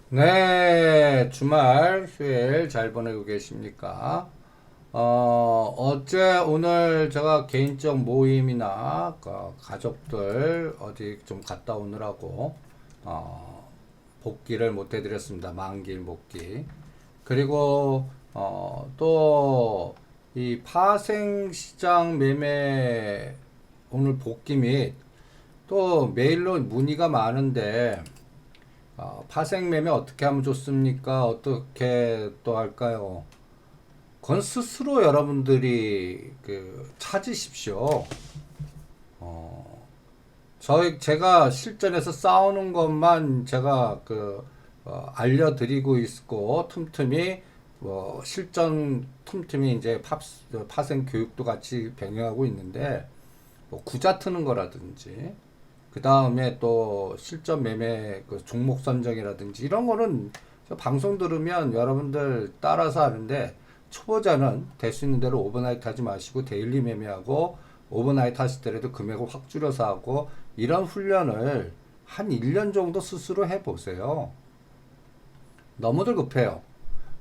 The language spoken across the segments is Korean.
네, 주말, 휴일 잘 보내고 계십니까? 어제, 오늘 제가 개인적 모임이나 가족들 어디 좀 갔다 오느라고, 복귀를 못 해드렸습니다. 만기일 복귀. 그리고, 또, 이 파생시장 매매 오늘 복귀 및 또 메일로 문의가 많은데, 파생 매매 어떻게 하면 좋습니까? 어떻게 또 할까요? 그건 스스로 여러분들이 찾으십시오. 제가 실전에서 싸우는 것만 제가 알려드리고 있고, 틈틈이, 실전 틈틈이 이제 파생 교육도 같이 병행하고 있는데, 뭐 구자 트는 거라든지, 그 다음에 또 실전 매매 종목 선정이라든지 이런 거는 방송 들으면 여러분들 따라서 하는데, 초보자는 될 수 있는 대로 오버나이트 하지 마시고 데일리 매매하고 오버나이트 하실 때라도 금액을 확 줄여서 하고 이런 훈련을 한 1년 정도 스스로 해보세요. 너무들 급해요.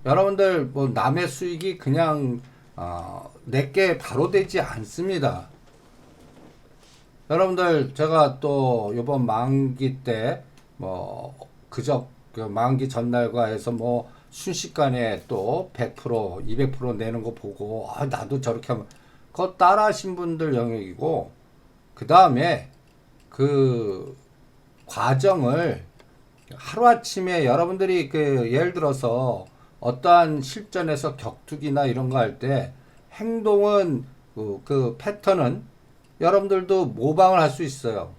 여러분들 뭐 남의 수익이 그냥 내게 바로 되지 않습니다. 여러분들 제가 또 이번 만기 때 뭐 그저 그 만기 전날과 해서 뭐 순식간에 또 100%, 200% 내는 거 보고 나도 저렇게 하면 그거 따라 하신 분들 영역이고, 그 다음에 그 과정을 하루아침에 여러분들이 예를 들어서 어떠한 실전에서 격투기나 이런 거 할 때 행동은 그 패턴은 여러분들도 모방을 할 수 있어요.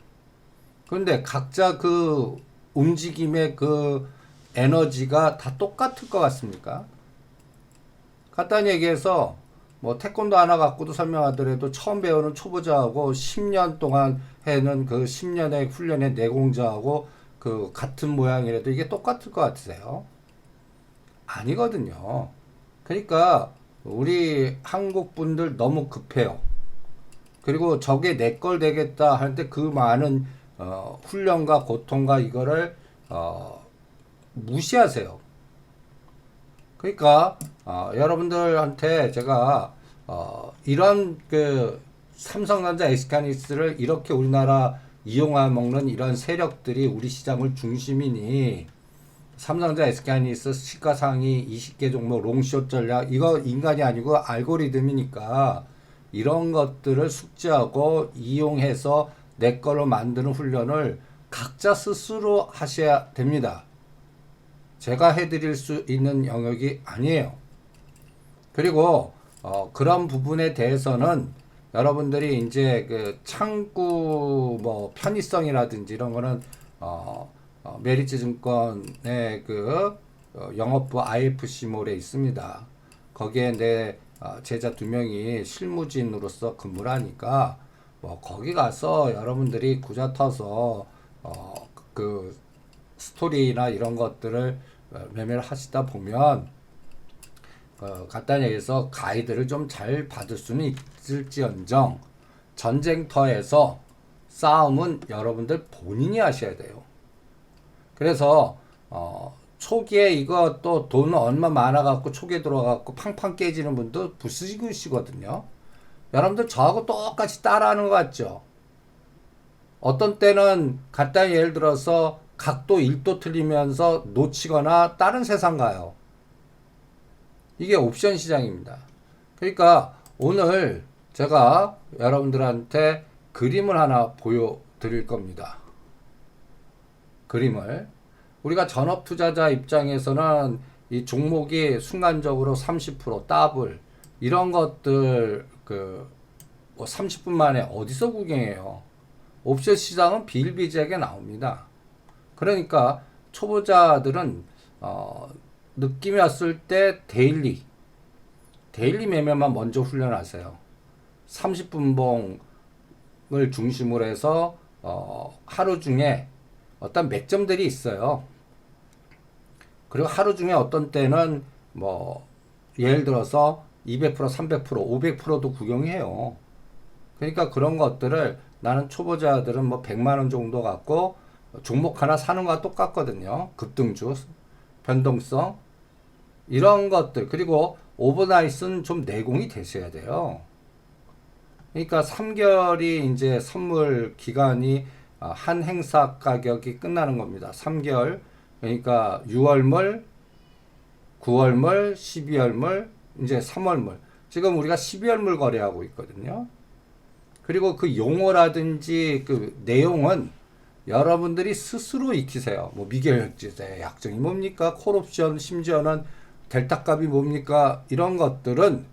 그런데 각자 그 움직임의 그 에너지가 다 똑같을 것 같습니까? 간단히 얘기해서 뭐 태권도 하나 갖고도 설명하더라도 처음 배우는 초보자하고 10년 동안 해는 그 10년의 훈련의 내공자하고 그 같은 모양이라도 이게 똑같을 것 같으세요? 아니거든요. 그러니까 우리 한국 분들 너무 급해요. 그리고 저게 내 걸 되겠다 하는데 그 많은 훈련과 고통과 이거를 무시하세요. 그러니까 여러분들한테 제가 이런 삼성전자 SK하이닉스를 이렇게 우리나라 이용해 먹는 이런 세력들이 우리 시장을 중심이니, 삼성전자 SK하이닉스 시가상위 20개 종목 롱숏 전략 이거 인간이 아니고 알고리즘이니까 이런 것들을 숙지하고 이용해서 내 거로 만드는 훈련을 각자 스스로 하셔야 됩니다. 제가 해드릴 수 있는 영역이 아니에요. 그리고 그런 부분에 대해서는 여러분들이 이제 그 창구 뭐 편의성이라든지 이런 거는 메리츠 증권의 영업부 IFC몰에 있습니다. 거기에 내 제자 2명이 실무진으로서 근무를 하니까 뭐 거기 가서 여러분들이 구자 터서 그 스토리나 이런 것들을 매매를 하시다 보면 간단히 얘기해서 가이드를 좀 잘 받을 수는 있을지언정 전쟁터에서 싸움은 여러분들 본인이 하셔야 돼요. 그래서 초기에 이거 또 돈 얼마 많아갖고 초기에 들어가갖고 팡팡 깨지는 분도 부스시거든요. 여러분들 저하고 똑같이 따라하는 것 같죠? 어떤 때는 간단히 예를 들어서 각도 1도 틀리면서 놓치거나 다른 세상 가요. 이게 옵션 시장입니다. 그러니까 오늘 제가 여러분들한테 그림을 하나 보여드릴 겁니다. 그림을. 우리가 전업 투자자 입장에서는 이 종목이 순간적으로 30% 더블 이런 것들 뭐 30분 만에 어디서 구경해요. 옵션 시장은 비일비재하게 나옵니다. 그러니까 초보자들은 느낌이 왔을 때 데일리 매매만 먼저 훈련하세요. 30분봉을 중심으로 해서 하루 중에 어떤 맥점들이 있어요. 그리고 하루 중에 어떤 때는 뭐 예를 들어서 200%, 300%, 500%도 구경해요. 그러니까 그런 것들을 나는 초보자들은 뭐 100만 원 정도 갖고 종목 하나 사는 거와 똑같거든요. 급등주. 변동성 이런 것들 그리고 오버나잇은 좀 내공이 되셔야 돼요. 그러니까 3개월이 이제 선물 기간이 한 행사 가격이 끝나는 겁니다. 3개월 그러니까 6월물, 9월물, 12월물, 이제 3월물. 지금 우리가 12월물 거래하고 있거든요. 그리고 그 용어라든지 그 내용은 여러분들이 스스로 익히세요. 뭐 미결제의 약정이 뭡니까? 콜옵션 심지어는 델타 값이 뭡니까? 이런 것들은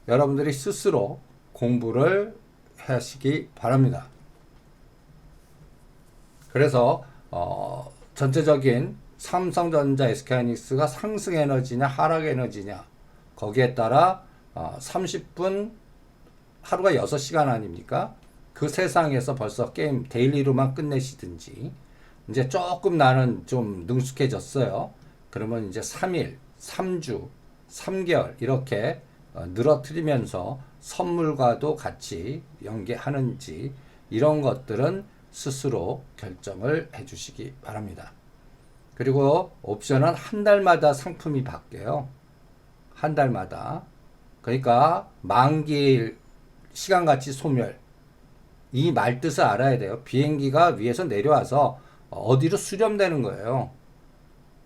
여러분들이 스스로 공부를 하시기 바랍니다. 그래서 전체적인 삼성전자 SK하이닉스가 상승 에너지냐 하락 에너지냐 거기에 따라 30분 하루가 6시간 아닙니까? 그 세상에서 벌써 게임 데일리로만 끝내시든지 이제 조금 나는 좀 능숙해졌어요. 그러면 이제 3일, 3주, 3개월 이렇게 늘어뜨리면서 선물과도 같이 연계하는지 이런 것들은 스스로 결정을 해 주시기 바랍니다. 그리고 옵션은 한 달마다 상품이 바뀌어요. 한 달마다. 그러니까 만기일 시간가치 소멸 이 말뜻을 알아야 돼요. 비행기가 위에서 내려와서 어디로 수렴되는 거예요.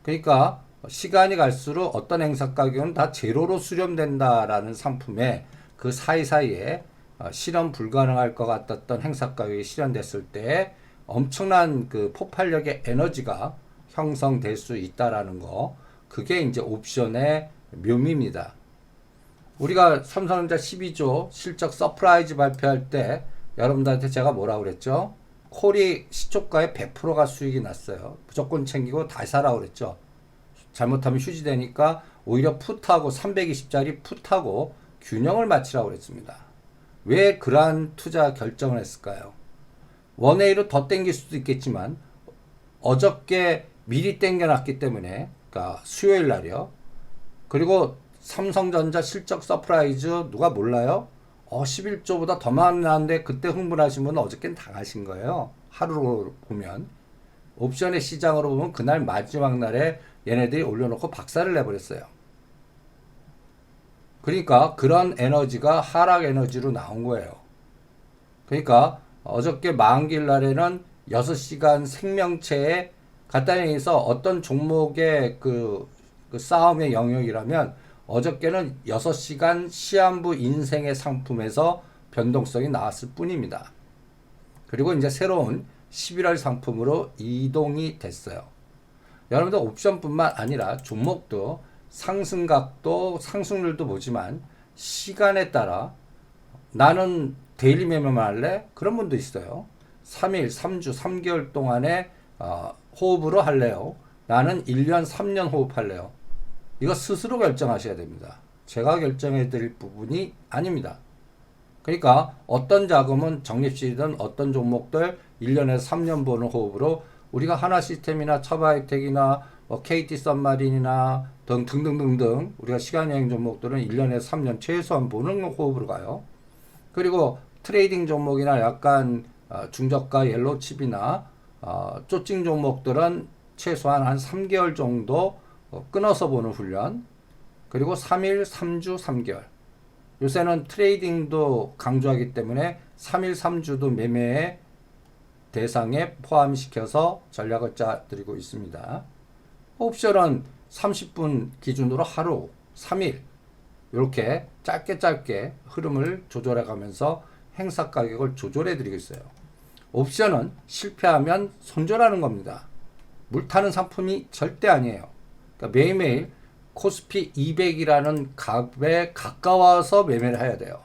그러니까 시간이 갈수록 어떤 행사 가격은 다 제로로 수렴된다라는 상품에 그 사이사이에 실현 불가능할 것 같았던 행사 가격이 실현됐을 때 엄청난 그 폭발력의 에너지가 형성될 수 있다라는 거 그게 이제 옵션의 묘미입니다. 우리가 삼성전자 12조 실적 서프라이즈 발표할 때 여러분들한테 제가 뭐라고 그랬죠? 콜이 시초가의 100%가 수익이 났어요. 무조건 챙기고 다시 사라고 그랬죠. 잘못하면 휴지되니까 오히려 풋하고 320짜리 풋하고 균형을 맞추라고 그랬습니다. 왜 그러한 투자 결정을 했을까요? 원웨이로 더 땡길 수도 있겠지만 어저께 미리 땡겨놨기 때문에 그러니까 수요일 날이요. 그리고 삼성전자 실적 서프라이즈 누가 몰라요? 11조보다 더 많이 나왔는데 그때 흥분하신 분은 어저께는 당하신 거예요. 하루로 보면. 옵션의 시장으로 보면 그날 마지막 날에 얘네들이 올려놓고 박살을 내버렸어요. 그러니까 그런 에너지가 하락 에너지로 나온 거예요. 그러니까 어저께 만기일 날에는 6시간 생명체에 간단히 얘기해서 어떤 종목의 그 싸움의 영역이라면 어저께는 6시간 시한부 인생의 상품에서 변동성이 나왔을 뿐입니다. 그리고 이제 새로운 11월 상품으로 이동이 됐어요. 여러분들 옵션뿐만 아니라 종목도 상승각도 상승률도 보지만 시간에 따라 나는 데일리 매매만 할래? 그런 분도 있어요. 3일, 3주, 3개월 동안에 호흡으로 할래요? 나는 1년, 3년 호흡할래요? 이거 스스로 결정하셔야 됩니다. 제가 결정해 드릴 부분이 아닙니다. 그러니까 어떤 자금은 적립식이든 어떤 종목들 1년에서 3년 보는 호흡으로 우리가 하나시스템이나 첩하이텍이나 KT 썸마린이나 등등등등 우리가 시간여행 종목들은 1년에서 3년 최소한 보는 호흡으로 가요. 그리고 트레이딩 종목이나 약간 중저가 옐로칩이나 쪼찡 종목들은 최소한 한 3개월 정도 끊어서 보는 훈련. 그리고 3일, 3주, 3개월. 요새는 트레이딩도 강조하기 때문에 3일, 3주도 매매의 대상에 포함시켜서 전략을 짜드리고 있습니다. 옵션은 30분 기준으로 하루, 3일 이렇게 짧게 흐름을 조절해 가면서 행사 가격을 조절해 드리고 있어요. 옵션은 실패하면 손절하는 겁니다. 물타는 상품이 절대 아니에요. 그러니까 매일매일 코스피 200이라는 값에 가까워서 매매를 해야 돼요.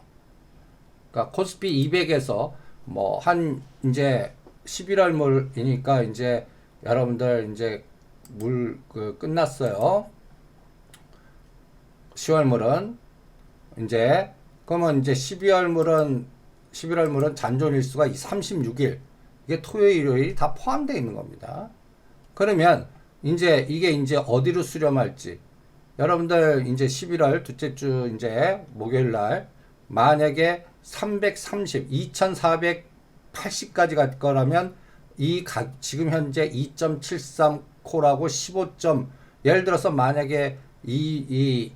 그러니까 코스피 200에서 뭐 한 이제 11월 물이니까 이제 여러분들 이제 끝났어요. 10월 물은 이제 그러면 이제 11월 물은 잔존 일수가 36일 이게 토요일 일요일이 다 포함되어 있는 겁니다. 그러면 이제 이게 이제 어디로 수렴할지 여러분들 이제 11월 둘째 주 이제 목요일 날 만약에 2480까지 갈 거라면 지금 현재 2.73 콜하고 15점 예를 들어서 만약에 이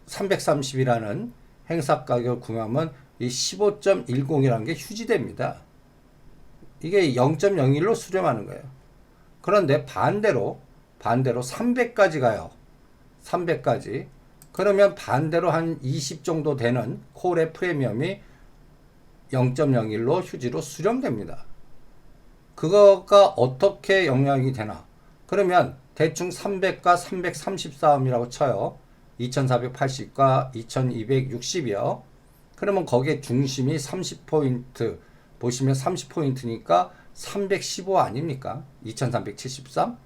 330이라는 행사 가격을 구매하면 이 15.10이라는 게 휴지됩니다. 이게 0.01로 수렴하는 거예요. 그런데 반대로 300까지 가요. 300까지. 그러면 반대로 한 20 정도 되는 콜의 프리미엄이 0.01로 휴지로 수렴됩니다. 그거가 어떻게 영향이 되나? 그러면 대충 300과 330 싸움이라고 쳐요. 2480과 2260이요. 그러면 거기에 중심이 30포인트, 보시면 30포인트니까 315 아닙니까? 2373?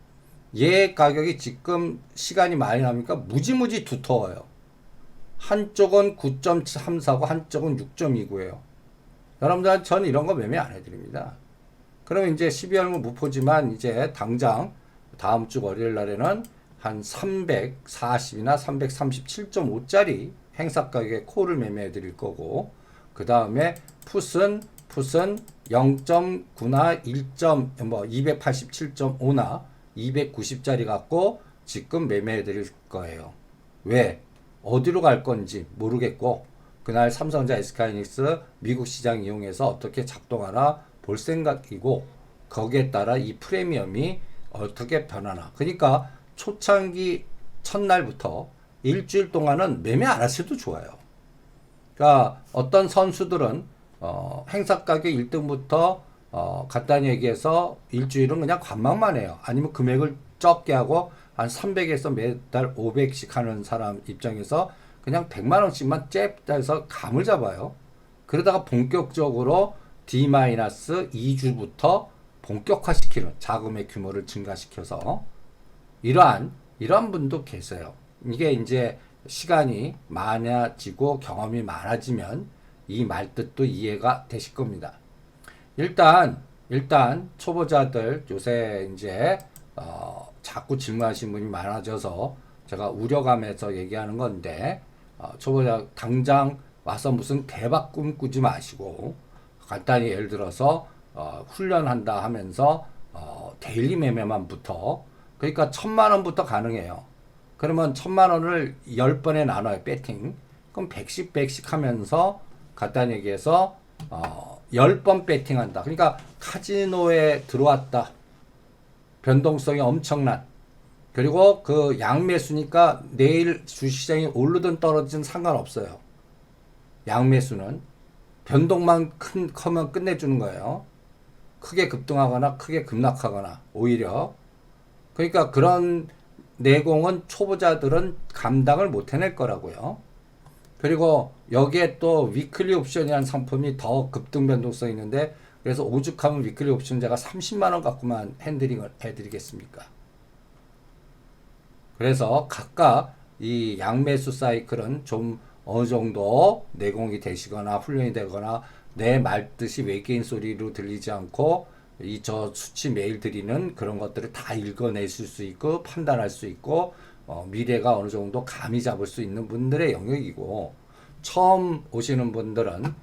얘 가격이 지금 시간이 많이 나니까 무지무지 두터워요. 한쪽은 9.34고 한쪽은 6.29예요. 여러분들, 저는 이런 거 매매 안 해드립니다. 그러면 이제 12월 무포지만 이제 당장 다음 주 월요일 날에는 한 340이나 337.5짜리 행사 가격의 콜을 매매해 드릴 거고, 그 다음에 풋은 0.9나 287.5나 290짜리 갖고 지금 매매해 드릴 거예요. 왜? 어디로 갈 건지 모르겠고, 그날 삼성전자, SK하이닉스 미국 시장 이용해서 어떻게 작동하나 볼 생각이고, 거기에 따라 이 프리미엄이 어떻게 변하나. 그러니까 초창기 첫날부터 일주일 동안은 매매 안 하셔도 좋아요. 그러니까 어떤 선수들은 행사 가격 1등부터 간단히 얘기해서 일주일은 그냥 관망만 해요. 아니면 금액을 적게 하고 한 300에서 매달 500씩 하는 사람 입장에서 그냥 100만 원씩만 잽해서 감을 잡아요. 그러다가 본격적으로 D-2주부터 본격화시키는 자금의 규모를 증가시켜서 이러한 분도 계세요. 이게 이제 시간이 많아지고 경험이 많아지면 이 말뜻도 이해가 되실 겁니다. 일단 초보자들 요새 이제 자꾸 질문하시는 분이 많아져서 제가 우려감에서 얘기하는 건데, 초보자 당장 와서 무슨 대박 꿈꾸지 마시고 간단히 예를 들어서 훈련한다 하면서 데일리 매매만부터, 그러니까 1000만 원부터 가능해요. 그러면 1000만 원을 10번에 나눠요, 배팅. 그럼 100씩 하면서 간단히 얘기해서 10번 배팅한다. 그러니까 카지노에 들어왔다. 변동성이 엄청난. 그리고 그 양매수니까 내일 주시장이 오르든 떨어지든 상관없어요. 양매수는 변동만 크면 끝내주는 거예요. 크게 급등하거나 크게 급락하거나 오히려. 그러니까 그런 내공은 초보자들은 감당을 못 해낼 거라고요. 그리고 여기에 또 위클리 옵션이라는 상품이 더 급등 변동성이 있는데, 그래서 오죽하면 위클리 옵션 제가 30만 원 갖고만 핸들링을 해드리겠습니까? 그래서 각각 이 양매수 사이클은 좀 어느 정도 내공이 되시거나 훈련이 되거나 내 말뜻이 외계인 소리로 들리지 않고 이 저 수치 매일 드리는 그런 것들을 다 읽어내실 수 있고 판단할 수 있고 미래가 어느 정도 감이 잡을 수 있는 분들의 영역이고, 처음 오시는 분들은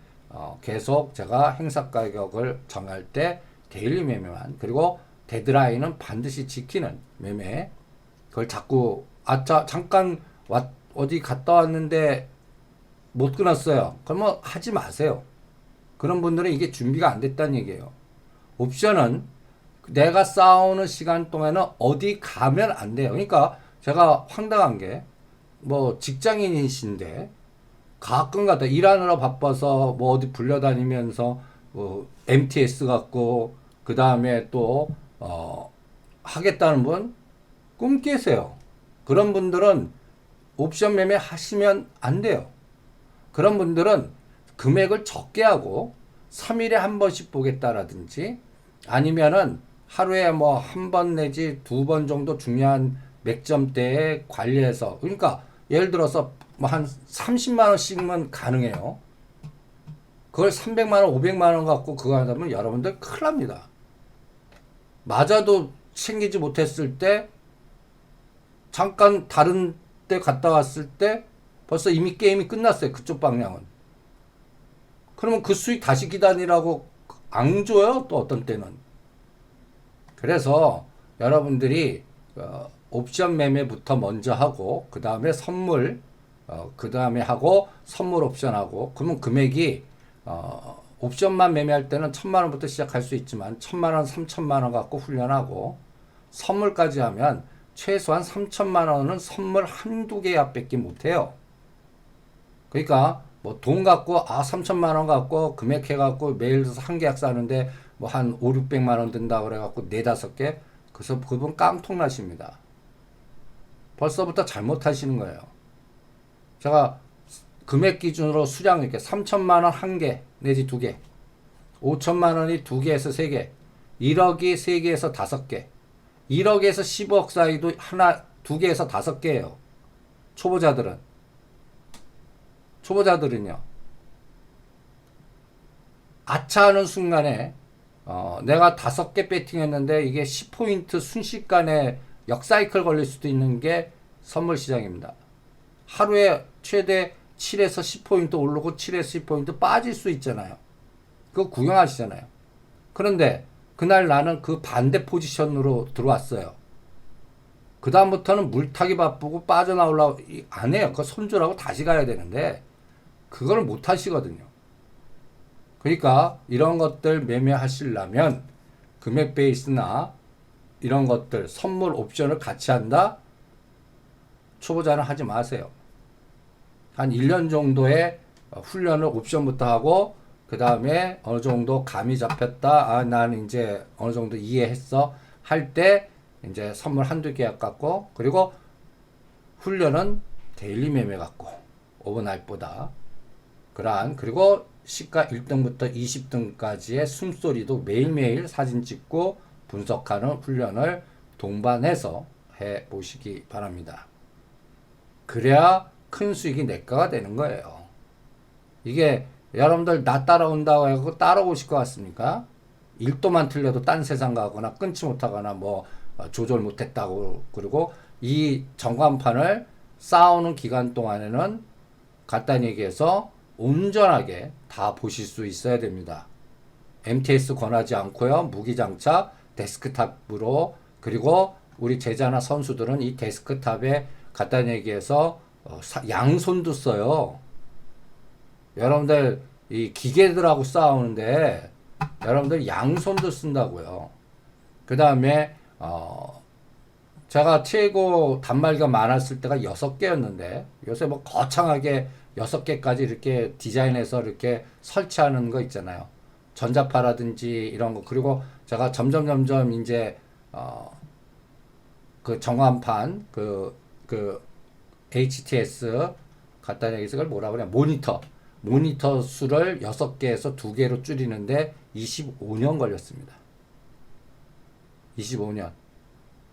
계속 제가 행사 가격을 정할 때 데일리 매매만, 그리고 데드라인은 반드시 지키는 매매, 그걸 자꾸 잠깐 어디 갔다 왔는데 못 끊었어요. 그러면 하지 마세요. 그런 분들은 이게 준비가 안 됐다는 얘기예요. 옵션은 내가 싸우는 시간 동안은 어디 가면 안 돼요. 그러니까 제가 황당한 게, 뭐 직장인이신데 가끔 가다 일하느라 바빠서 뭐 어디 불려다니면서 뭐 MTS 갖고 그 다음에 또 하겠다는 분 꿈 깨세요. 그런 분들은 옵션 매매 하시면 안 돼요. 그런 분들은 금액을 적게 하고 3일에 한 번씩 보겠다라든지, 아니면은 하루에 뭐 한 번 내지 2번 정도 중요한 맥점대에 관리해서, 그러니까 예를 들어서 뭐 한 30만 원씩만 가능해요. 그걸 300만 원, 500만 원 갖고 그거 하다면 여러분들 큰일 납니다. 맞아도 챙기지 못했을 때, 잠깐 다른 데 갔다 왔을 때 벌써 이미 게임이 끝났어요. 그쪽 방향은. 그러면 그 수익 다시 기다리라고 안 줘요. 또 어떤 때는. 그래서 여러분들이 옵션 매매부터 먼저 하고 그 다음에 선물 그 다음에 하고 선물 옵션 하고 그러면 금액이 옵션만 매매할 때는 1,000만 원부터 시작할 수 있지만 1,000만 원, 3,000만 원 갖고 훈련하고 선물까지 하면 최소한 3,000만 원은 선물 한두 개야 밖에 못해요. 그러니까 뭐 돈 갖고 3,000만 원 갖고 금액해 갖고 매일 한 계약 사는데 뭐 한 5, 600만 원 든다 그래 갖고 4, 5개 그래서 그분 깡통 나십니다. 벌써부터 잘못하시는 거예요. 제가 금액 기준으로 수량 이렇게 3,000만 원 한 개 내지 2개, 5천만 원이 2개에서 3개, 1억이 3개에서 5개, 1억에서 10억 사이도 하나, 2개에서 5개예요. 초보자들은요. 아차 하는 순간에 내가 5개 배팅했는데 이게 10포인트 순식간에 역사이클 걸릴 수도 있는 게 선물 시장입니다. 하루에 최대 7에서 10포인트 오르고 7에서 10포인트 빠질 수 있잖아요. 그거 구경하시잖아요. 그런데 그날 나는 그 반대 포지션으로 들어왔어요. 그 다음부터는 물타기 바쁘고 빠져나오려고 안 해요. 그거 손절하고 다시 가야 되는데 그걸 못 하시거든요. 그러니까 이런 것들 매매하시려면 금액 베이스나 이런 것들 선물 옵션을 같이 한다? 초보자는 하지 마세요. 한 1년 정도의 훈련을 옵션부터 하고 그 다음에 어느 정도 감이 잡혔다. 나는 이제 어느 정도 이해했어. 할 때 이제 선물 한두 개 갖고 그리고 훈련은 데일리 매매 갖고 오버나잇보다 그러한 그리고 시가 1등부터 20등까지의 숨소리도 매일매일 사진 찍고 분석하는 훈련을 동반해서 해 보시기 바랍니다. 그래야 큰 수익이 내가가 되는 거예요. 이게 여러분들 나 따라온다고 해서 따라오실 것 같습니까? 1도만 틀려도 딴 세상 가거나 끊지 못하거나 뭐 조절 못했다고 그리고 이 전광판을 쌓아오는 기간 동안에는 간단히 얘기해서 온전하게 다 보실 수 있어야 됩니다. MTS 권하지 않고요. 무기장착 데스크탑으로 그리고 우리 제자나 선수들은 이 데스크탑에 간단히 얘기해서 양손도 써요. 여러분들 이 기계들하고 싸우는데 여러분들 양손도 쓴다고요. 그 다음에 제가 최고 단말기가 많았을 때가 6개였는데 요새 뭐 거창하게 6개까지 이렇게 디자인해서 이렇게 설치하는 거 있잖아요. 전자파라든지 이런 거 그리고 제가 점점 이제 그 정환판 그 HTS 간단히 얘기해서 그걸 뭐라 그래 모니터 수를 6개에서 2개로 줄이는데 25년 걸렸습니다. 25년.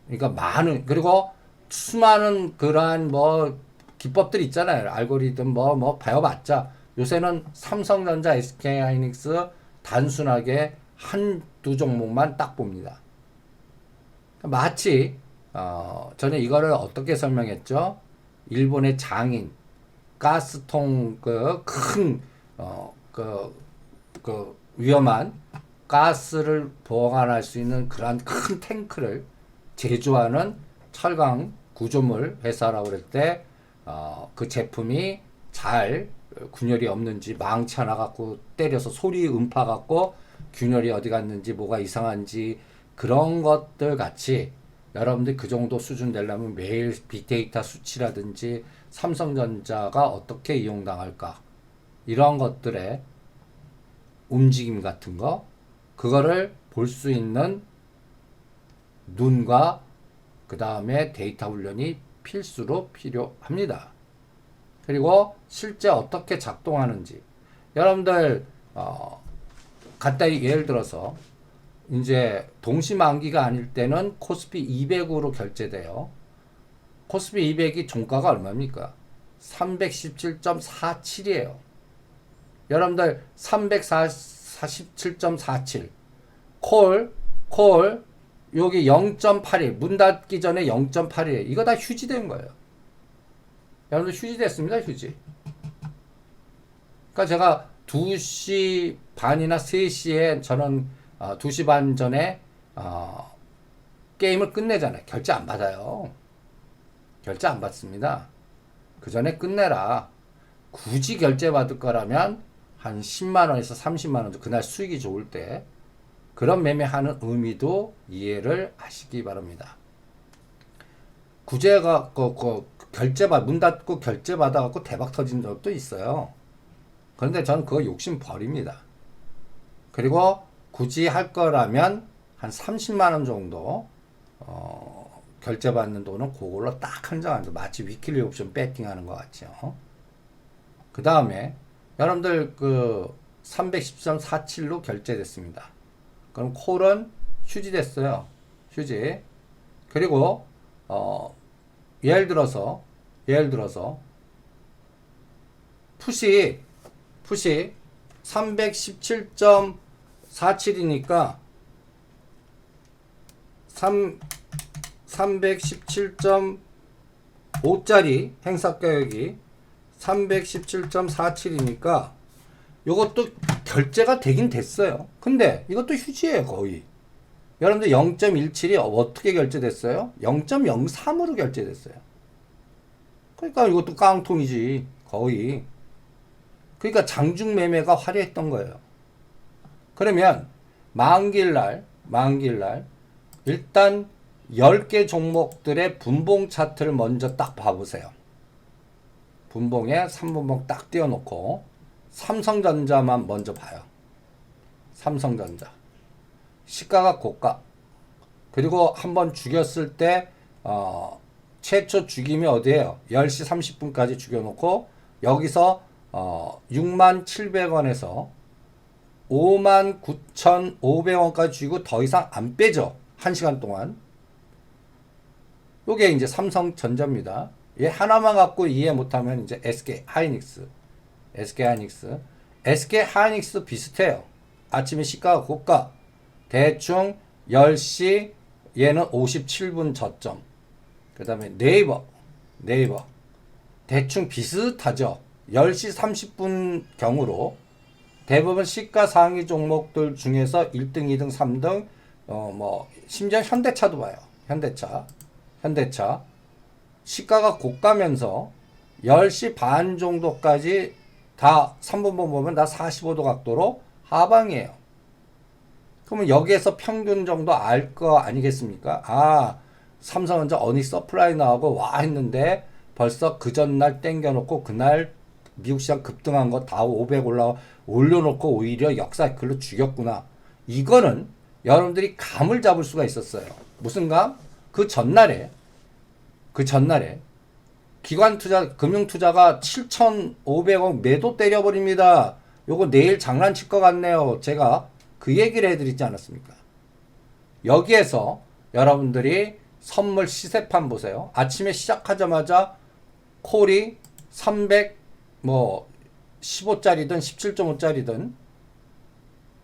그러니까 많은 그리고 수많은 그러한 뭐 기법들 있잖아요. 알고리즘 뭐 배워봤자 요새는 삼성전자, SK하이닉스 단순하게 한두 종목만 딱 봅니다. 마치 저는 이거를 어떻게 설명했죠? 일본의 장인 가스통 큰 위험한 가스를 보관할 수 있는 그러한 큰 탱크를 제조하는 철강 구조물 회사라고 그럴 때 그 제품이 잘 균열이 없는지 망치 하나 갖고 때려서 소리 음파 갖고 균열이 어디 갔는지 뭐가 이상한지 그런 것들 같이 여러분들 그 정도 수준 되려면 매일 빅데이터 수치라든지 삼성전자가 어떻게 이용당할까 이런 것들의 움직임 같은 거 그거를 볼 수 있는 눈과 그 다음에 데이터 훈련이 필수로 필요합니다. 그리고 실제 어떻게 작동하는지 여러분들 간단히 예를 들어서 이제 동시만기가 아닐 때는 코스피 200으로 결제돼요. 코스피 200이 종가가 얼마입니까? 317.47이에요. 여러분들 347.47 콜 여기 0.81 문 닫기 전에 0.81 이거 다 휴지된 거예요. 여러분들 휴지됐습니다. 휴지. 그러니까 제가 2시 반이나 3시에 저는 2시 반 전에 게임을 끝내잖아요. 결제 안 받아요. 결제 안 받습니다. 그 전에 끝내라. 굳이 결제 받을 거라면 한 10만원에서 30만원 정도 그날 수익이 좋을 때 그런 매매하는 의미도 이해를 하시기 바랍니다. 구제가 문 닫고 결제 받아갖고 대박 터진 적도 있어요. 그런데 저는 그거 욕심 버립니다. 그리고 굳이 할 거라면 한 30만원 정도 결제 받는 돈은 그걸로 딱 한정하죠. 마치 위클리 옵션 배팅하는 것 같죠. 그 다음에 여러분들 그 310.47로 결제됐습니다. 그럼 콜은 휴지 됐어요. 휴지. 그리고 예를 들어서 푸시 317.47이니까 317.5짜리 행사가격이 317.47이니까 이것도 결제가 되긴 됐어요. 근데 이것도 휴지예요, 거의. 여러분들 0.17이 어떻게 결제됐어요? 0.03으로 결제됐어요. 그러니까 이것도 깡통이지, 거의. 그러니까 장중 매매가 화려했던 거예요. 그러면 만기일날 일단 10개 종목들의 분봉 차트를 먼저 딱 봐보세요. 분봉에 3분봉 딱 띄워놓고 삼성전자만 먼저 봐요. 삼성전자. 시가가 고가. 그리고 한번 죽였을 때 최초 죽임이 어디예요? 10시 30분까지 죽여놓고 여기서 67,000원에서 59,500원까지 죽이고 더 이상 안 빼죠. 1시간 동안. 요게 이제 삼성전자입니다. 얘 하나만 갖고 이해 못하면 이제 SK하이닉스 비슷해요. 아침에 시가가 고가. 대충 10시 얘는 57분 저점. 그 다음에 네이버 대충 비슷하죠. 10시 30분 경우로 대부분 시가 상위 종목들 중에서 1등, 2등, 3등 심지어 현대차도 봐요. 현대차 시가가 고가면서 10시 반 정도까지 다 3분봉 보면 다 45도 각도로 하방이에요. 그러면 여기에서 평균 정도 알 거 아니겠습니까? 아, 삼성전자 어닝 서플라이 나오고 와 했는데 벌써 그 전날 땡겨놓고 그날 미국 시장 급등한 거 다 500 올려놓고 오히려 역사 글로 죽였구나. 이거는 여러분들이 감을 잡을 수가 있었어요. 무슨 감? 그 전날에 기관 투자, 금융 투자가 7,500억 매도 때려버립니다. 요거 내일 장난칠 것 같네요. 제가 그 얘기를 해드리지 않았습니까? 여기에서 여러분들이 선물 시세판 보세요. 아침에 시작하자마자 콜이 315짜리든 17.5짜리든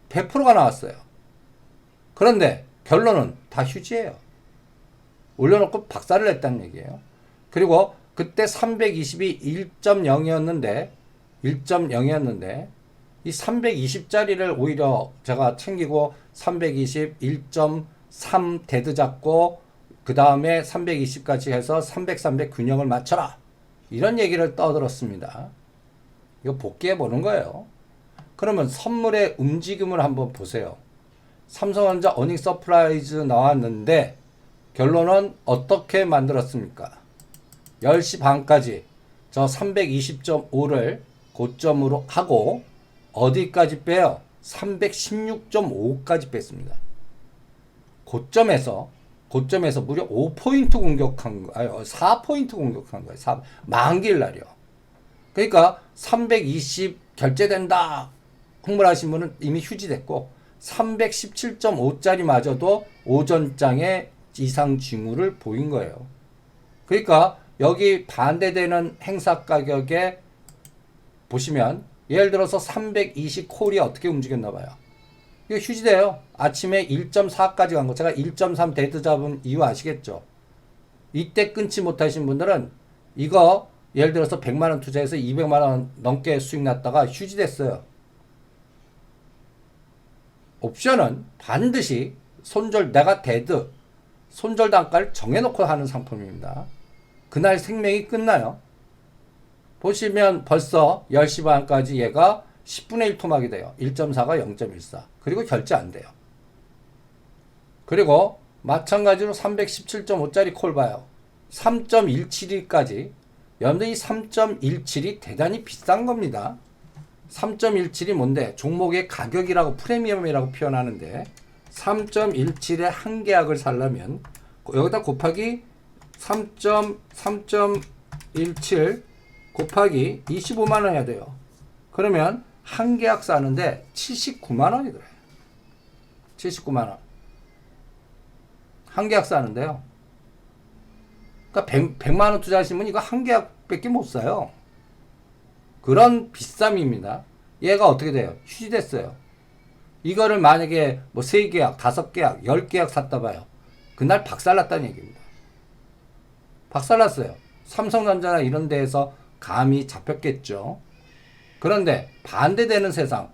100%가 나왔어요. 그런데 결론은 다 휴지예요. 올려놓고 박살을 냈다는 얘기예요. 그리고 그때 320이 1.0이었는데 이 320짜리를 오히려 제가 챙기고 320, 1.3 데드 잡고 그 다음에 320까지 해서 300, 300 균형을 맞춰라. 이런 얘기를 떠들었습니다. 이거 복귀해 보는 거예요. 그러면 선물의 움직임을 한번 보세요. 삼성전자 어닝 서프라이즈 나왔는데 결론은 어떻게 만들었습니까? 10시 반까지 저 320.5를 고점으로 하고 어디까지 빼요? 316.5까지 뺐습니다. 고점에서 무려 5포인트 공격한 거예요. 4포인트 공격한 거예요. 만기일 날이요. 그러니까 320 결제된다 흥분하신 분은 이미 휴지됐고 317.5짜리 마저도 오전장에 이상 징후를 보인 거예요. 그러니까 여기 반대되는 행사 가격에 보시면 예를 들어서 320 콜이 어떻게 움직였나 봐요. 이거 휴지돼요. 아침에 1.4까지 간 거. 제가 1.3 데드 잡은 이유 아시겠죠? 이때 끊지 못하신 분들은 이거 예를 들어서 100만원 투자해서 200만원 넘게 수익 났다가 휴지됐어요. 옵션은 반드시 내가 데드, 손절 단가를 정해놓고 하는 상품입니다. 그날 생명이 끝나요. 보시면 벌써 10시 반까지 얘가 10분의 1 토막이 돼요. 1.4가 0.14. 그리고 결제 안 돼요. 그리고 마찬가지로 317.5짜리 콜 봐요. 3.172까지. 여러분들 이 3.17이 대단히 비싼 겁니다. 3.17이 뭔데? 종목의 가격이라고 프리미엄이라고 표현하는데 3.17의 한 계약을 살려면 여기다 곱하기 3.17 곱하기 25만 원 해야 돼요. 그러면 한 계약 사는데 79만 원이 들어요. 79만 원. 한 계약 사는데요. 그러니까 100만 원 투자하시면 이거 한 계약밖에 못 사요. 그런 비쌈입니다. 얘가 어떻게 돼요? 휴지됐어요. 이거를 만약에 뭐 3계약, 5계약, 10계약 샀다 봐요. 그날 박살났다는 얘기입니다. 박살났어요. 삼성전자나 이런 데에서 감이 잡혔겠죠. 그런데 반대되는 세상,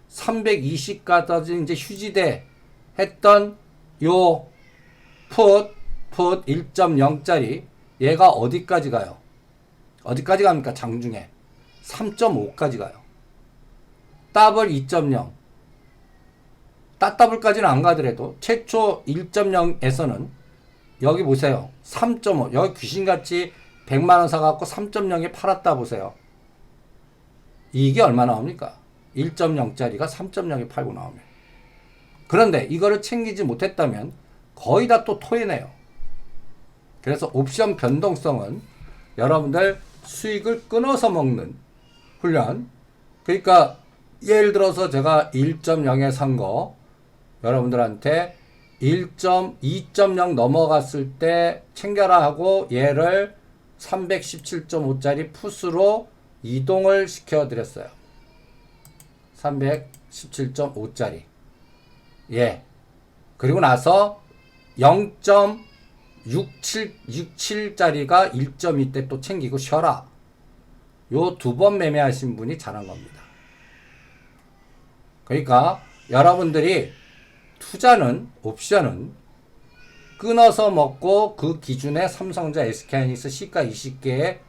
320까지 이제 휴지돼 했던 요 풋 1.0짜리 얘가 어디까지 가요? 어디까지 갑니까? 장중에 3.5까지 가요. 더블 2.0 따더블까지는 안 가더라도 최초 1.0에서는 여기 보세요. 3.5 여기 귀신같이 100만원 사갖고 3.0에 팔았다 보세요. 이게 얼마 나옵니까? 1.0짜리가 3.0에 팔고 나오면. 그런데 이거를 챙기지 못했다면 거의 다 또 토해내요. 그래서 옵션 변동성은 여러분들 수익을 끊어서 먹는 훈련. 그러니까 예를 들어서 제가 1.0에 산 거 여러분들한테 2.0 넘어갔을 때 챙겨라 하고 얘를 317.5짜리 풋으로 이동을 시켜드렸어요. 317.5짜리. 예. 그리고 나서 0.67짜리가 1.2 때 또 챙기고 쉬어라. 요 2번 매매하신 분이 잘한 겁니다. 그러니까 여러분들이 투자는, 옵션은 끊어서 먹고 그 기준에 삼성전자, SK하이닉스, 시가 20개의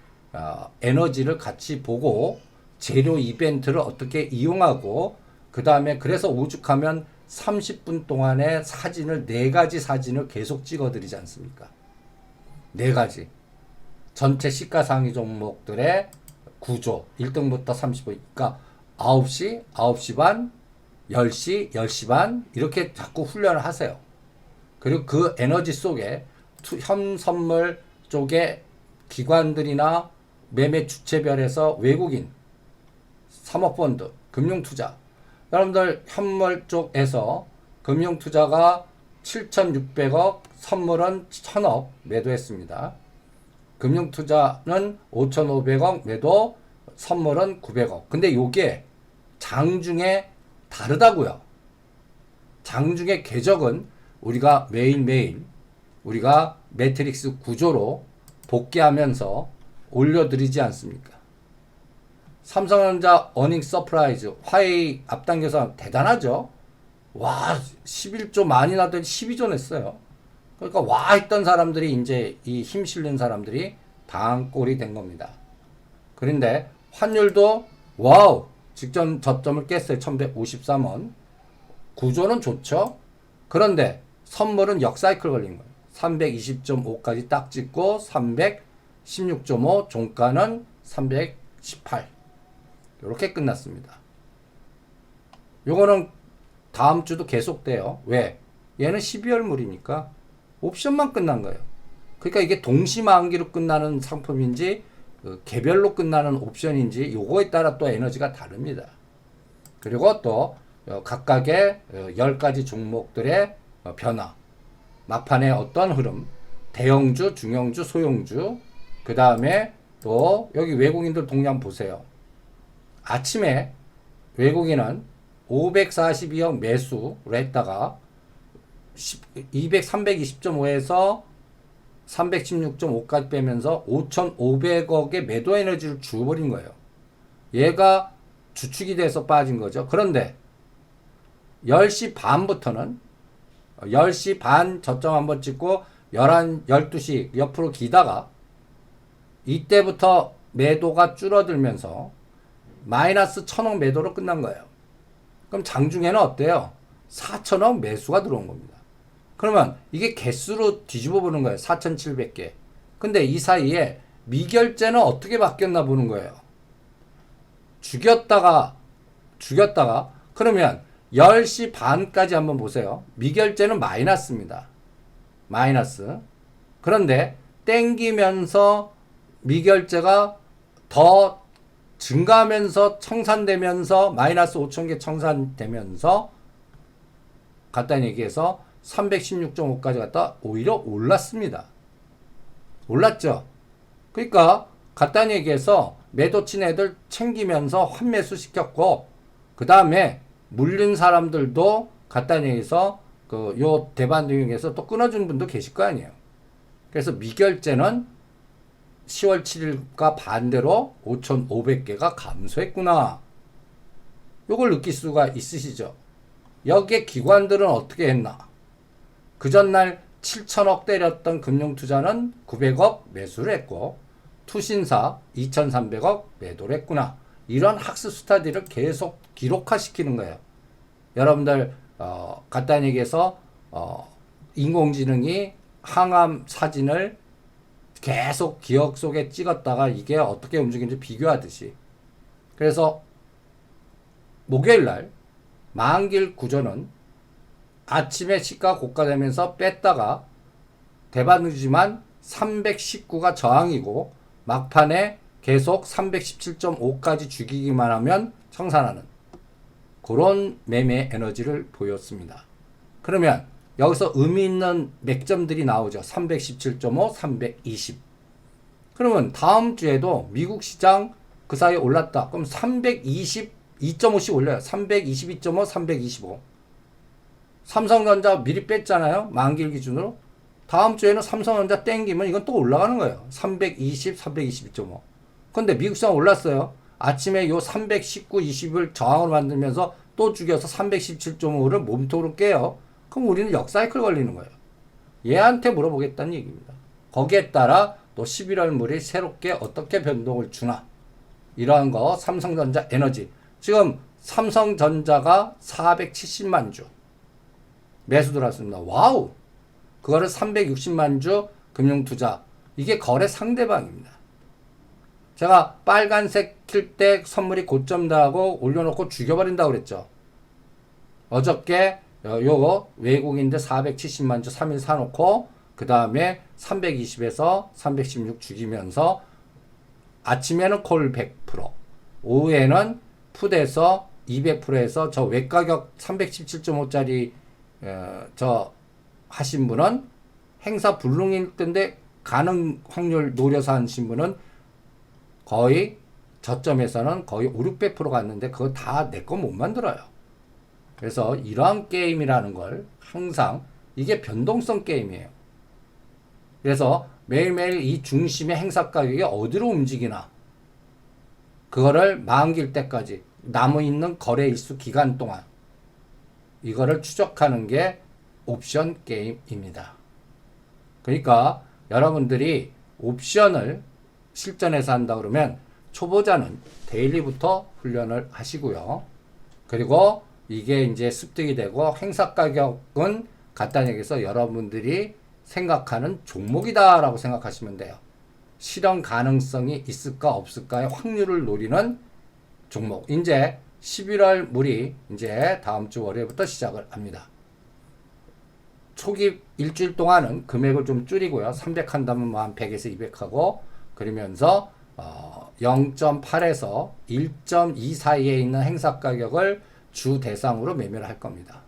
에너지를 같이 보고 재료 이벤트를 어떻게 이용하고 그 다음에 그래서 오죽하면 30분 동안에 사진을 4가지 사진을 계속 찍어드리지 않습니까? 4가지. 전체 시가상위 종목들의 구조 1등부터 35. 그러니까 9시, 9시 반, 10시, 10시 반 이렇게 자꾸 훈련을 하세요. 그리고 그 에너지 속에 현선물 쪽에 기관들이나 매매 주체별에서 외국인, 사모펀드, 금융투자 여러분들 현물 쪽에서 금융투자가 7,600억, 선물은 1,000억 매도했습니다. 금융투자는 5,500억 매도, 선물은 900억. 근데 요게 장중에 다르다고요. 장중에 궤적은 우리가 매일매일 우리가 매트릭스 구조로 복귀하면서 올려드리지 않습니까? 삼성전자 어닝 서프라이즈 화웨이 앞당겨서 대단하죠. 와 11조 많이 나더니 12조 냈어요. 그러니까 와 했던 사람들이 이제 이 힘 실린 사람들이 방꼴이 된 겁니다. 그런데 환율도 와우 직전 저점을 깼어요. 1153원. 구조는 좋죠. 그런데 선물은 역사이클 걸린 거예요. 320.5까지 딱 찍고 316.5 종가는 318 이렇게 끝났습니다. 요거는 다음 주도 계속돼요. 왜? 얘는 12월물이니까 옵션만 끝난 거예요. 그러니까 이게 동시만기로 끝나는 상품인지 개별로 끝나는 옵션인지 요거에 따라 또 에너지가 다릅니다. 그리고 또 각각의 10가지 종목들의 변화, 막판에 어떤 흐름, 대형주, 중형주, 소형주, 그 다음에 또 여기 외국인들 동향 보세요. 아침에 외국인은 542억 매수를 했다가 320.5에서 316.5까지 빼면서 5,500억의 매도 에너지를 주어버린 거예요. 얘가 주축이 돼서 빠진 거죠. 그런데 10시 반부터는 10시 반 저점 한번 찍고 12시 옆으로 기다가 이때부터 매도가 줄어들면서 마이너스 1000억 매도로 끝난 거예요. 그럼 장중에는 어때요? 4000억 매수가 들어온 겁니다. 그러면 이게 개수로 뒤집어 보는 거예요. 4700개. 근데 이 사이에 미결제는 어떻게 바뀌었나 보는 거예요. 죽였다가 그러면 10시 반까지 한번 보세요. 미결제는 마이너스입니다. 마이너스. 그런데 땡기면서 미결제가 더 증가하면서 청산되면서 마이너스 5,000개 청산되면서 간단히 얘기해서 316.5까지 갔다 오히려 올랐습니다. 올랐죠. 그러니까 간단히 얘기해서 매도 친 애들 챙기면서 환매수 시켰고 그 다음에 물린 사람들도 간단히 얘기해서 그 요 대반등에서 또 끊어준 분도 계실 거 아니에요. 그래서 미결제는 10월 7일과 반대로 5,500개가 감소했구나. 요걸 느낄 수가 있으시죠. 여기에 기관들은 어떻게 했나. 그 전날 7천억 때렸던 금융투자는 900억 매수를 했고 투신사 2,300억 매도를 했구나. 이런 학습 스타디를 계속 기록화시키는 거예요. 여러분들 간단히 얘기해서 인공지능이 항암 사진을 계속 기억 속에 찍었다가 이게 어떻게 움직이는지 비교하듯이. 그래서 목요일날 만길 구조는 아침에 시가 고가되면서 뺐다가 대반등이지만 319가 저항이고 막판에 계속 317.5까지 죽이기만 하면 청산하는 그런 매매 에너지를 보였습니다. 그러면 여기서 의미 있는 맥점들이 나오죠. 317.5, 320. 그러면 다음 주에도 미국 시장 그 사이에 올랐다. 그럼 322.5씩 올려요. 322.5, 325. 삼성전자 미리 뺐잖아요. 만길 기준으로. 다음 주에는 삼성전자 땡기면 이건 또 올라가는 거예요. 320, 322.5. 근데 미국 시장 올랐어요. 아침에 요 319, 20을 저항으로 만들면서 또 죽여서 317.5를 몸통으로 깨요. 그럼 우리는 역사이클 걸리는 거예요. 얘한테 물어보겠다는 얘기입니다. 거기에 따라 또 11월 물이 새롭게 어떻게 변동을 주나. 이러한 거 삼성전자 에너지. 지금 삼성전자가 470만 주 매수 들어왔습니다. 와우! 그거를 360만 주 금융투자. 이게 거래 상대방입니다. 제가 빨간색 킬 때 선물이 고점 나고 올려놓고 죽여버린다고 그랬죠. 어저께 요거 외국인들 470만 주 3일 사놓고 그 다음에 320에서 316 죽이면서 아침에는 콜 100%, 오후에는 풋에서 200%에서 저 외가격 317.5짜리 저 하신 분은 행사 불능일 텐데 가능 확률 노려서 하신 분은 거의 저점에서는 거의 5, 600% 갔는데 그거 다 내 거 못 만들어요. 그래서 이러한 게임이라는 걸 항상 이게 변동성 게임이에요. 그래서 매일매일 이 중심의 행사 가격이 어디로 움직이나 그거를 만길 때까지 남아있는 거래 일수 기간 동안 이거를 추적하는 게 옵션 게임입니다. 그러니까 여러분들이 옵션을 실전에서 한다 그러면 초보자는 데일리부터 훈련을 하시고요. 그리고 이게 이제 습득이 되고 행사 가격은 간단히 얘기해서 여러분들이 생각하는 종목이다라고 생각하시면 돼요. 실현 가능성이 있을까 없을까의 확률을 노리는 종목. 이제 11월 물이 이제 다음 주 월요일부터 시작을 합니다. 초기 일주일 동안은 금액을 좀 줄이고요. 300 한다면 뭐 한 100에서 200 하고 그러면서 0.8에서 1.2 사이에 있는 행사 가격을 주 대상으로 매매를 할 겁니다.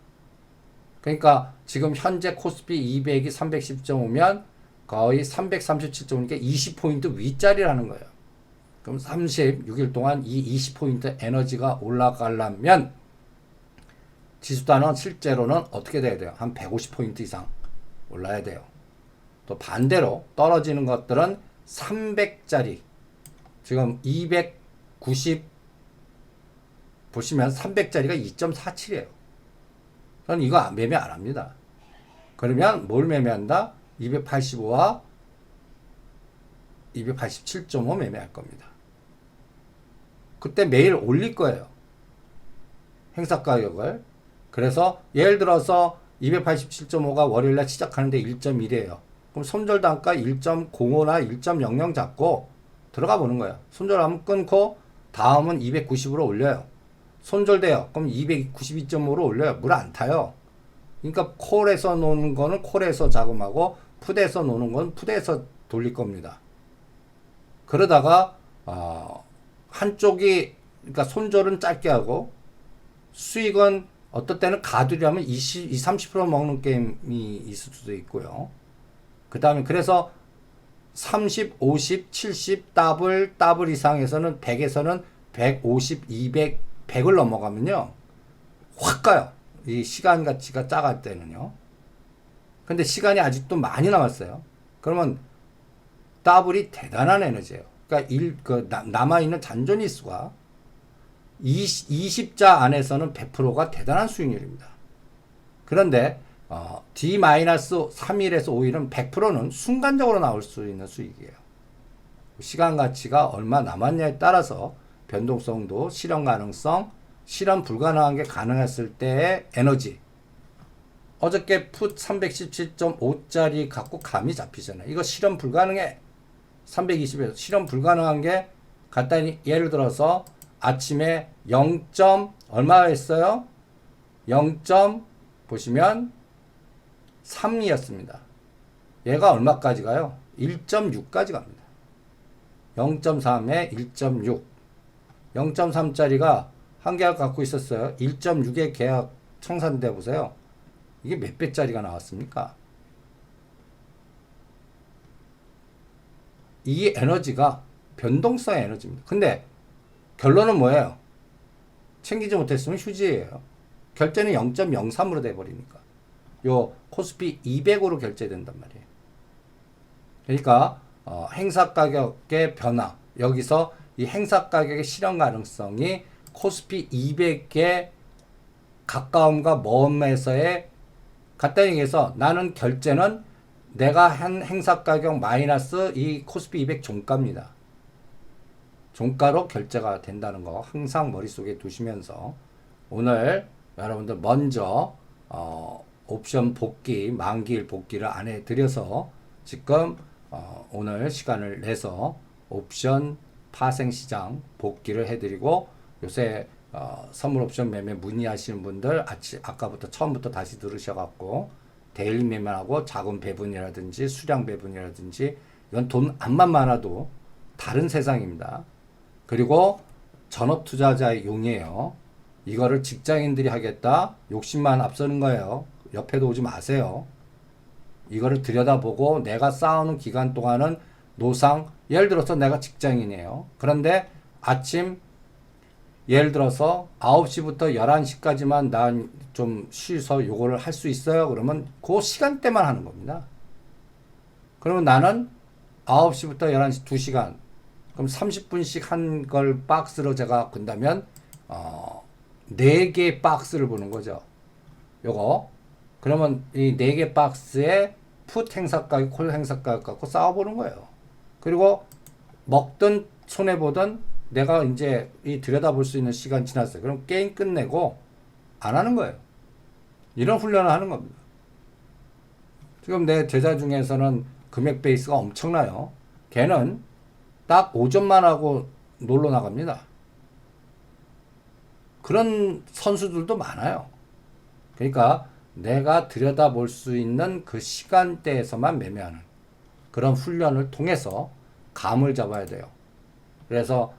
그러니까 지금 현재 코스피 200이 310.5면 거의 337.5니까 20포인트 윗자리라는 거예요. 그럼 36일 동안 이 20포인트 에너지가 올라가려면 지수단은 실제로는 어떻게 돼야 돼요? 한 150포인트 이상 올라야 돼요. 또 반대로 떨어지는 것들은 300짜리 지금 290 보시면 300짜리가 2.47이에요. 저는 이거 매매 안 합니다. 그러면 뭘 매매한다? 285와 287.5 매매할 겁니다. 그때 매일 올릴 거예요. 행사 가격을. 그래서 예를 들어서 287.5가 월요일날 시작하는데 1.1이에요. 그럼 손절 단가 1.05나 1.00 잡고 들어가 보는 거예요. 손절하면 끊고 다음은 290으로 올려요. 손절돼요. 그럼 292.5로 올려요. 물 안 타요. 그러니까 콜에서 노는 거는 콜에서 자금하고 풋에서 노는 건 풋에서 돌릴 겁니다. 그러다가 한쪽이 그러니까 손절은 짧게 하고 수익은 어떤 때는 가두려면 30% 먹는 게임이 있을 수도 있고요. 그 다음에 그래서 30, 50, 70 더블 이상에서는 100에서는 150, 200, 100을 넘어가면요. 확 가요. 이 시간 가치가 작을 때는요. 근데 시간이 아직도 많이 남았어요. 그러면 더블이 대단한 에너지예요. 그러니까 남아있는 잔존이 수가 20자 안에서는 100%가 대단한 수익률입니다. 그런데 D-3일에서 5일은 100%는 순간적으로 나올 수 있는 수익이에요. 시간 가치가 얼마 남았냐에 따라서 변동성도 실현 가능성, 실현 불가능한 게 가능했을 때의 에너지. 어저께 풋 317.5짜리 갖고 감이 잡히잖아요. 이거 실현 불가능해. 320에서 실현 불가능한 게 간단히 예를 들어서 아침에 0. 얼마 했어요? 0. 보시면 3이었습니다. 얘가 얼마까지 가요? 1.6까지 갑니다. 0.3에 1.6. 0.3짜리가 한 계약 갖고 있었어요. 1.6의 계약 청산돼 보세요. 이게 몇 배짜리가 나왔습니까? 이 에너지가 변동성의 에너지입니다. 근데 결론은 뭐예요? 챙기지 못했으면 휴지예요. 결제는 0.03으로 돼버리니까. 요 코스피 200으로 결제된단 말이에요. 그러니까 행사 가격의 변화. 여기서 이 행사 가격의 실현 가능성이 코스피 200의 가까움과 먼에서의 간단히 얘기해서 나는 결제는 내가 한 행사 가격 마이너스 이 코스피 200 종가입니다. 종가로 결제가 된다는 거 항상 머릿속에 두시면서 오늘 여러분들 먼저 옵션 복귀, 만기일 복귀를 안 해드려서 지금 오늘 시간을 내서 옵션 파생시장 복귀를 해드리고 요새 선물 옵션 매매 문의하시는 분들 아까부터 처음부터 다시 들으셔갖고 데일리 매매하고 자금 배분이라든지 수량 배분이라든지 이건 돈 안만 많아도 다른 세상입니다. 그리고 전업 투자자의 용이에요. 이거를 직장인들이 하겠다 욕심만 앞서는 거예요. 옆에도 오지 마세요. 이거를 들여다보고 내가 쌓아오는 기간 동안은 노상, 예를 들어서 내가 직장인이에요. 그런데 아침 예를 들어서 9시부터 11시까지만 난 좀 쉬서 요거를 할 수 있어요. 그러면 그 시간대만 하는 겁니다. 그러면 나는 9시부터 11시 2시간 그럼 30분씩 한 걸 박스로 제가 군다면 4개 박스를 보는 거죠. 요거 그러면 이 4개 박스에 풋 행사 가격, 콜 행사 가격 갖고 싸워보는 거예요. 그리고 먹든 손해보든 내가 이제 이 들여다볼 수 있는 시간 지났어요. 그럼 게임 끝내고 안 하는 거예요. 이런 훈련을 하는 겁니다. 지금 내 제자 중에서는 금액 베이스가 엄청나요. 걔는 딱 오전만 하고 놀러 나갑니다. 그런 선수들도 많아요. 그러니까 내가 들여다볼 수 있는 그 시간대에서만 매매하는 그런 훈련을 통해서 감을 잡아야 돼요. 그래서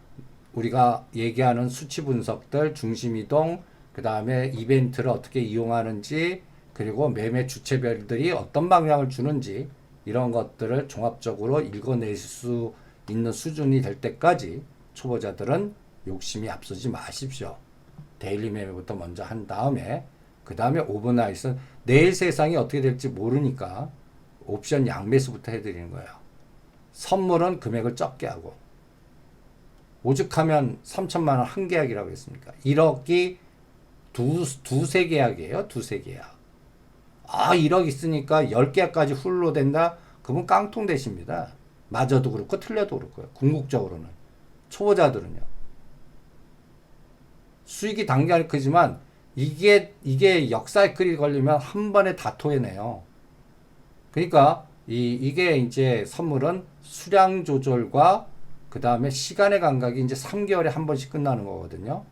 우리가 얘기하는 수치 분석들, 중심이동, 그 다음에 이벤트를 어떻게 이용하는지, 그리고 매매 주체별들이 어떤 방향을 주는지 이런 것들을 종합적으로 읽어낼 수 있는 수준이 될 때까지 초보자들은 욕심이 앞서지 마십시오. 데일리 매매부터 먼저 한 다음에 그 다음에 오버나잇은 내일 세상이 어떻게 될지 모르니까 옵션 양매수부터 해드리는 거예요. 선물은 금액을 적게 하고 오죽하면 3천만 원 한 계약이라고 했습니까? 1억이 두세 계약이에요. 두세 계약. 1억 있으니까 10계약까지 훌로 된다? 그분 깡통 되십니다. 맞아도 그렇고 틀려도 그렇고요. 궁극적으로는. 초보자들은요. 수익이 당장이 크지만 이게 역사이클이 걸리면 한 번에 다 토해내요. 그러니까 이게 이제 선물은 수량 조절과 그 다음에 시간의 감각이 이제 3개월에 한 번씩 끝나는 거거든요.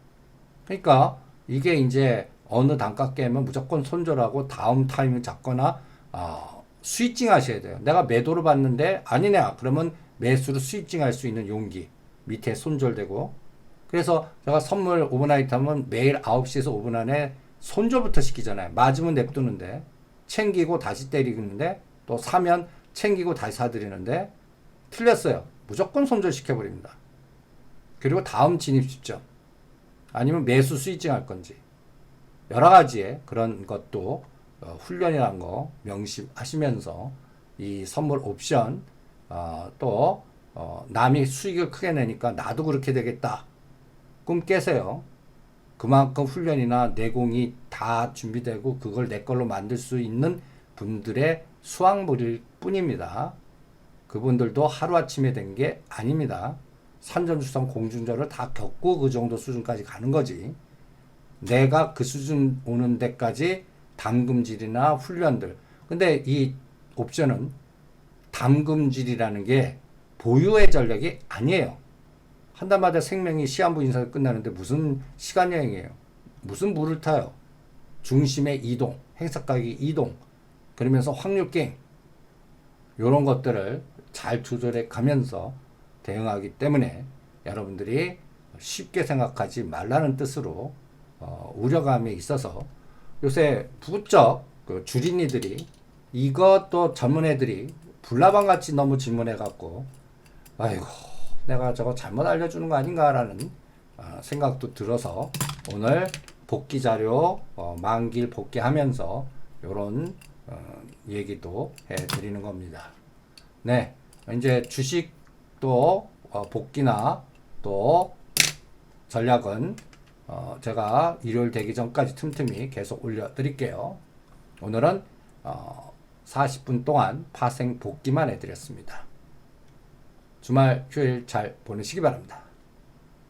그러니까 이게 이제 어느 단가 깨면 무조건 손절하고 다음 타임을 잡거나 스위칭 하셔야 돼요. 내가 매도를 봤는데 아니네. 그러면 매수로 스위칭 할 수 있는 용기 밑에 손절되고 그래서 제가 선물 오버나이트 하면 매일 9시에서 5분 안에 손절부터 시키잖아요. 맞으면 냅두는데 챙기고 다시 때리는데 또 사면 챙기고 다시 사드리는데 틀렸어요. 무조건 손절 시켜버립니다. 그리고 다음 진입 시점 아니면 매수 스위칭 할 건지 여러 가지의 그런 것도 훈련이라는 거 명심하시면서 이 선물 옵션 또 남이 수익을 크게 내니까 나도 그렇게 되겠다. 꿈 깨세요. 그만큼 훈련이나 내공이 다 준비되고 그걸 내 걸로 만들 수 있는 분들의 수확물일 뿐입니다. 그분들도 하루아침에 된 게 아닙니다. 산전수전 공중전을 다 겪고 그 정도 수준까지 가는 거지. 내가 그 수준 오는 데까지 담금질이나 훈련들. 근데 이 옵션은 담금질이라는 게 보유의 전략이 아니에요. 한 달마다 생명이 시한부 인사가 끝나는데 무슨 시간 여행이에요. 무슨 물을 타요. 중심의 이동, 행사 가격의 이동, 그러면서 확률 게임 이런 것들을 잘 조절해 가면서 대응하기 때문에 여러분들이 쉽게 생각하지 말라는 뜻으로 우려감이 있어서 요새 부쩍 그 주린이들이 이것도 전문 애들이 불나방 같이 너무 질문해 갖고 아이고 내가 저거 잘못 알려주는 거 아닌가라는 생각도 들어서 오늘 복귀 자료 만기일 복귀하면서 요런 얘기도 해드리는 겁니다. 네, 이제 주식도 복귀나 또 전략은 제가 일요일 되기 전까지 틈틈이 계속 올려드릴게요. 오늘은 40분 동안 파생 복귀만 해드렸습니다. 주말 휴일 잘 보내시기 바랍니다.